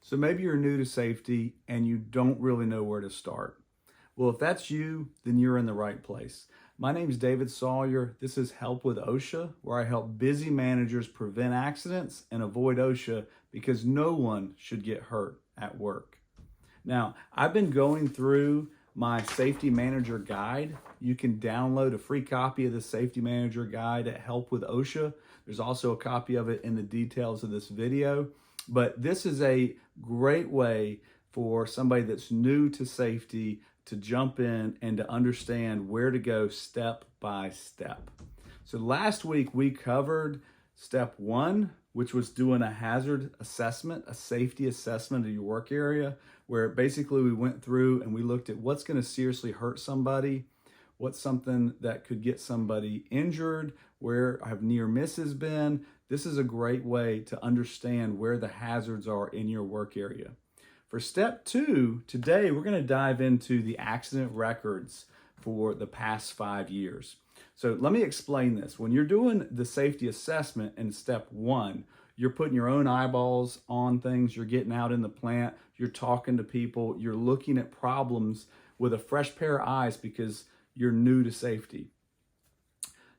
So maybe you're new to safety and you don't really know where to start. Well, if that's you, then you're in the right place. My name is David Sawyer. This is Help with OSHA, where I help busy managers prevent accidents and avoid OSHA because no one should get hurt at work. Now, I've been going through my safety manager guide. You can download a free copy of the safety manager guide at Help with OSHA. There's also a copy of it in the details of this video. But this is a great way for somebody that's new to safety to jump in and to understand where to go step by step. So last week we covered step 1, which was doing a hazard assessment, a safety assessment of your work area, where basically we went through and we looked at what's going to seriously hurt somebody, what's something that could get somebody injured, where have near misses been. This is a great way to understand where the hazards are in your work area. For step 2, today we're going to dive into the accident records for the past 5 years. So let me explain this. When you're doing the safety assessment in step 1, you're putting your own eyeballs on things, you're getting out in the plant, you're talking to people, you're looking at problems with a fresh pair of eyes because you're new to safety.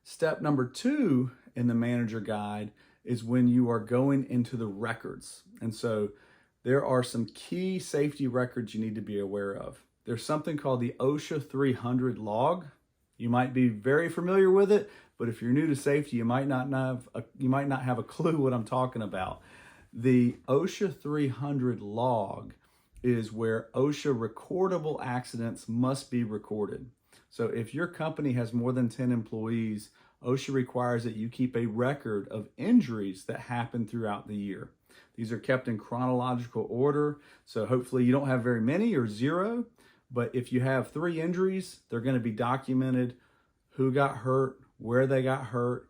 Step number 2 in the manager guide is when you are going into the records. And so there are some key safety records you need to be aware of. There's something called the OSHA 300 log. You might be very familiar with it, but if you're new to safety, you might not have a clue what I'm talking about. The OSHA 300 log is where OSHA recordable accidents must be recorded. So if your company has more than 10 employees, OSHA requires that you keep a record of injuries that happen throughout the year. These are kept in chronological order, so hopefully you don't have very many or 0, but if you have 3 injuries, they're going to be documented: who got hurt, where they got hurt,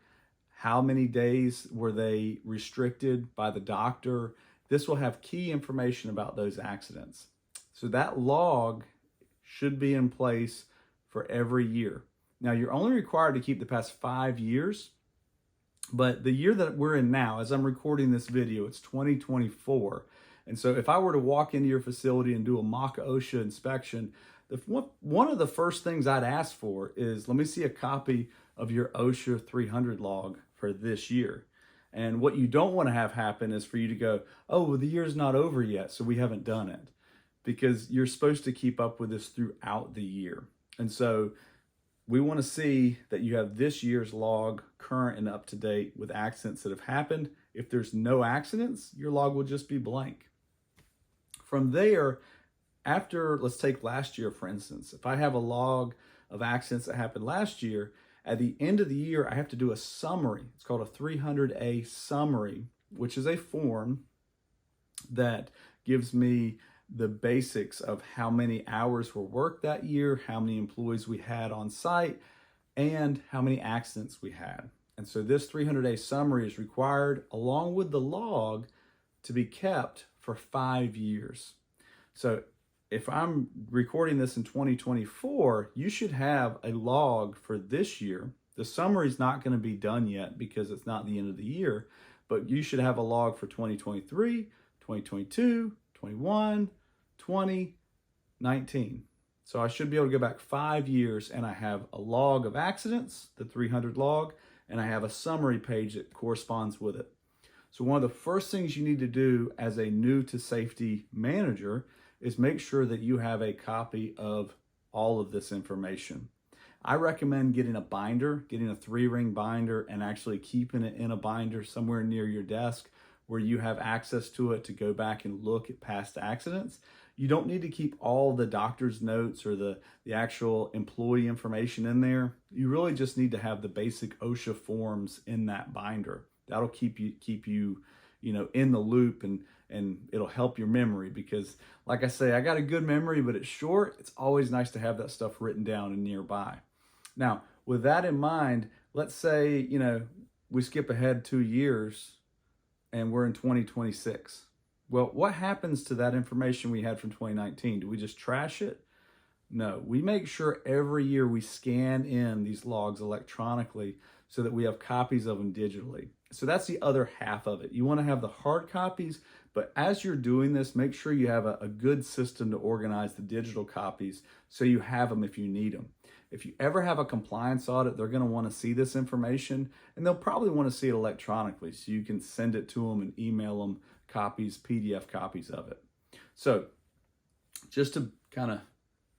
how many days were they restricted by the doctor. This will have key information about those accidents. So that log should be in place for every year. Now, you're only required to keep the past 5 years, but the year that we're in now, as I'm recording this video, it's 2024. And so if I were to walk into your facility and do a mock OSHA inspection, one of the first things I'd ask for is, let me see a copy of your OSHA 300 log for this year. And what you don't want to have happen is for you to go, oh, well, the year's not over yet, so we haven't done it. Because you're supposed to keep up with this throughout the year. And so we want to see that you have this year's log current and up to date with accidents that have happened. If there's no accidents, your log will just be blank. From there, after, let's take last year, for instance. If I have a log of accidents that happened last year, at the end of the year, I have to do a summary. It's called a 300A summary, which is a form that gives me the basics of how many hours were worked that year, how many employees we had on site, and how many accidents we had. And so this 300-day summary is required along with the log to be kept for 5 years. So if I'm recording this in 2024, you should have a log for this year. The summary is not going to be done yet because it's not the end of the year, but you should have a log for 2023, 2022, 21, 20, 19. So I should be able to go back 5 years and I have a log of accidents, the 300 log, and I have a summary page that corresponds with it. So one of the first things you need to do as a new to safety manager is make sure that you have a copy of all of this information. I recommend getting a binder, getting a 3-ring binder and actually keeping it in a binder somewhere near your desk where you have access to it to go back and look at past accidents. You don't need to keep all the doctor's notes or the actual employee information in there. You really just need to have the basic OSHA forms in that binder. That'll keep you in the loop and it'll help your memory because, like I say, I got a good memory, but it's short. It's always nice to have that stuff written down and nearby. Now, with that in mind, let's say, we skip ahead 2 years and we're in 2026. Well, what happens to that information we had from 2019? Do we just trash it? No, we make sure every year we scan in these logs electronically so that we have copies of them digitally. So that's the other half of it. You want to have the hard copies, but as you're doing this, make sure you have a good system to organize the digital copies so you have them if you need them. If you ever have a compliance audit, they're going to want to see this information, and they'll probably want to see it electronically so you can send it to them and email them copies, PDF copies of it. So just to kind of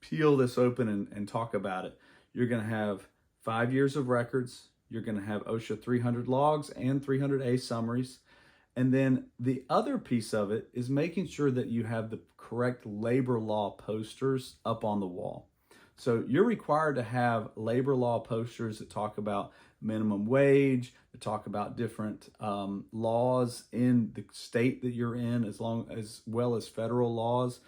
peel this open and talk about it, you're going to have 5 years of records. You're going to have OSHA 300 logs and 300A summaries. And then the other piece of it is making sure that you have the correct labor law posters up on the wall. So you're required to have labor law posters that talk about minimum wage, that talk about different laws in the state that you're in, as well as federal laws.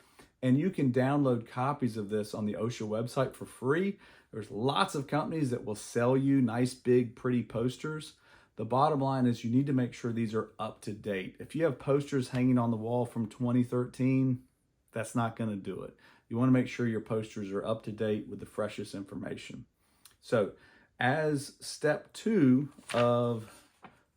And you can download copies of this on the OSHA website for free. There's lots of companies that will sell you nice, big, pretty posters. The bottom line is you need to make sure these are up to date. If you have posters hanging on the wall from 2013, that's not going to do it. You want to make sure your posters are up to date with the freshest information. So as step 2 of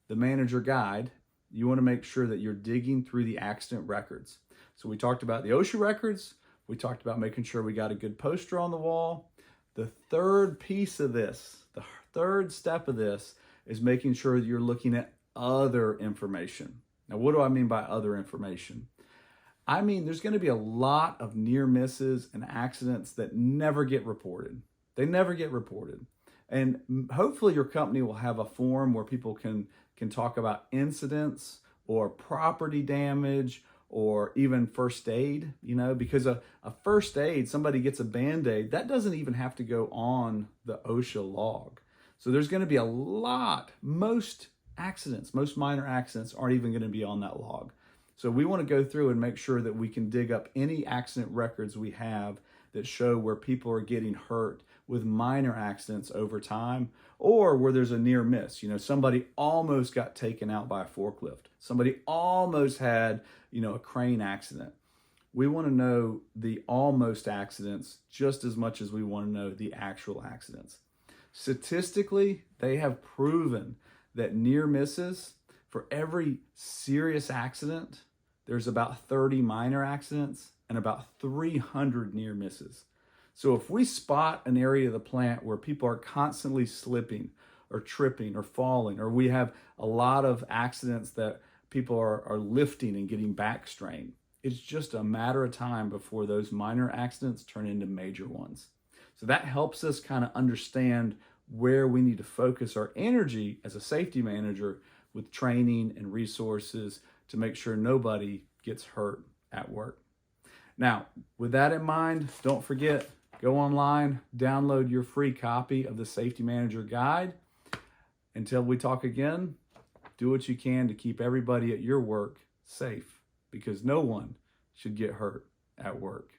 the manager guide, you want to make sure that you're digging through the accident records. So we talked about the OSHA records. We talked about making sure we got a good poster on the wall. The third piece of this, the third step of this, is making sure that you're looking at other information. Now, what do I mean by other information? I mean, there's going to be a lot of near misses and accidents that never get reported. They never get reported. And hopefully your company will have a forum where people can talk about incidents or property damage or even first aid, because a first aid, somebody gets a Band-Aid, that doesn't even have to go on the OSHA log. So there's going to be a lot, most minor accidents aren't even going to be on that log. So we want to go through and make sure that we can dig up any accident records we have that show where people are getting hurt with minor accidents over time, or where there's a near miss. Somebody almost got taken out by a forklift. Somebody almost had, a crane accident. We want to know the almost accidents just as much as we want to know the actual accidents. Statistically, they have proven that near misses, for every serious accident, there's about 30 minor accidents and about 300 near misses. So if we spot an area of the plant where people are constantly slipping or tripping or falling, or we have a lot of accidents that people are lifting and getting back strain, it's just a matter of time before those minor accidents turn into major ones. So that helps us kind of understand where we need to focus our energy as a safety manager with training and resources to make sure nobody gets hurt at work. Now, with that in mind, don't forget, go online, download your free copy of the Safety Manager Guide. Until we talk again, do what you can to keep everybody at your work safe, because no one should get hurt at work.